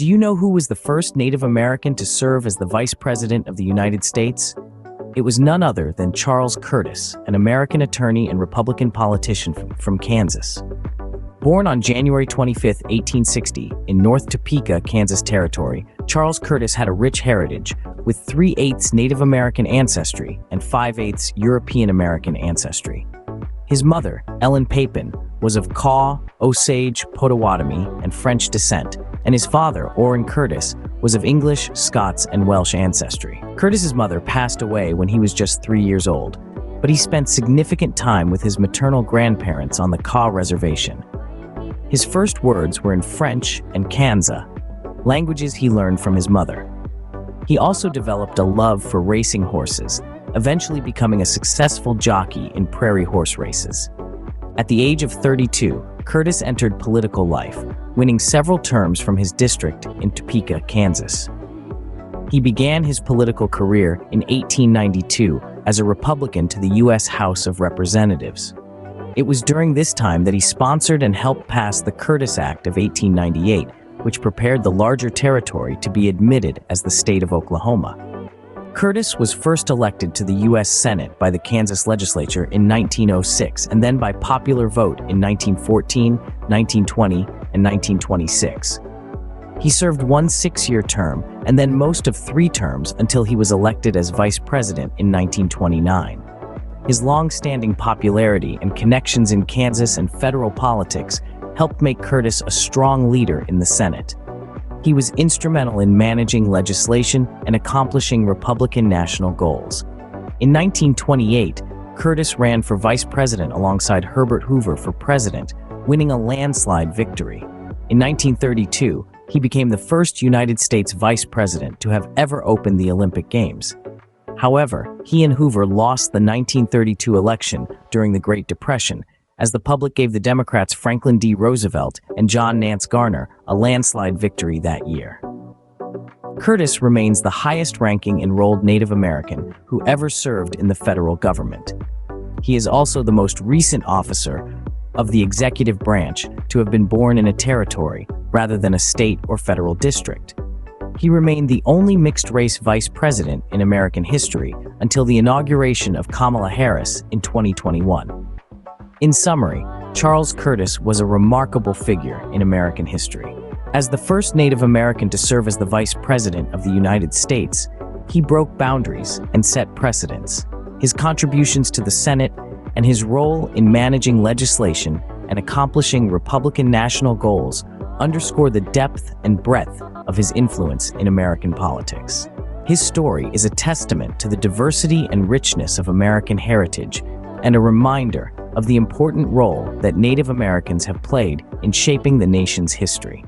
Do you know who was the first Native American to serve as the Vice President of the United States? It was none other than Charles Curtis, an American attorney and Republican politician from Kansas. Born on January 25, 1860, in North Topeka, Kansas Territory, Charles Curtis had a rich heritage, with 3/8 Native American ancestry and 5/8 European American ancestry. His mother, Ellen Papin, was of Kaw, Osage, Potawatomi, and French descent, and his father, Orrin Curtis, was of English, Scots, and Welsh ancestry. Curtis's mother passed away when he was just 3 years old, but he spent significant time with his maternal grandparents on the Kaw Reservation. His first words were in French and Kansa, languages he learned from his mother. He also developed a love for racing horses, eventually becoming a successful jockey in prairie horse races. At the age of 32, Curtis entered political life, winning several terms from his district in Topeka, Kansas. He began his political career in 1892 as a Republican to the U.S. House of Representatives. It was during this time that he sponsored and helped pass the Curtis Act of 1898, which prepared the larger territory to be admitted as the state of Oklahoma. Curtis was first elected to the U.S. Senate by the Kansas legislature in 1906 and then by popular vote in 1914, 1920, and 1926. He served one 6-year term and then most of 3 terms until he was elected as vice president in 1929. His long-standing popularity and connections in Kansas and federal politics helped make Curtis a strong leader in the Senate. He was instrumental in managing legislation and accomplishing Republican national goals. In 1928, Curtis ran for vice president alongside Herbert Hoover for president, winning a landslide victory. In 1932, he became the first United States vice president to have ever opened the Olympic Games. However, he and Hoover lost the 1932 election during the Great Depression, as the public gave the Democrats Franklin D. Roosevelt and John Nance Garner a landslide victory that year. Curtis remains the highest-ranking enrolled Native American who ever served in the federal government. He is also the most recent officer of the executive branch to have been born in a territory rather than a state or federal district. He remained the only mixed-race vice president in American history until the inauguration of Kamala Harris in 2021. In summary, Charles Curtis was a remarkable figure in American history. As the first Native American to serve as the Vice President of the United States, he broke boundaries and set precedents. His contributions to the Senate and his role in managing legislation and accomplishing Republican national goals underscore the depth and breadth of his influence in American politics. His story is a testament to the diversity and richness of American heritage and a reminder of the important role that Native Americans have played in shaping the nation's history.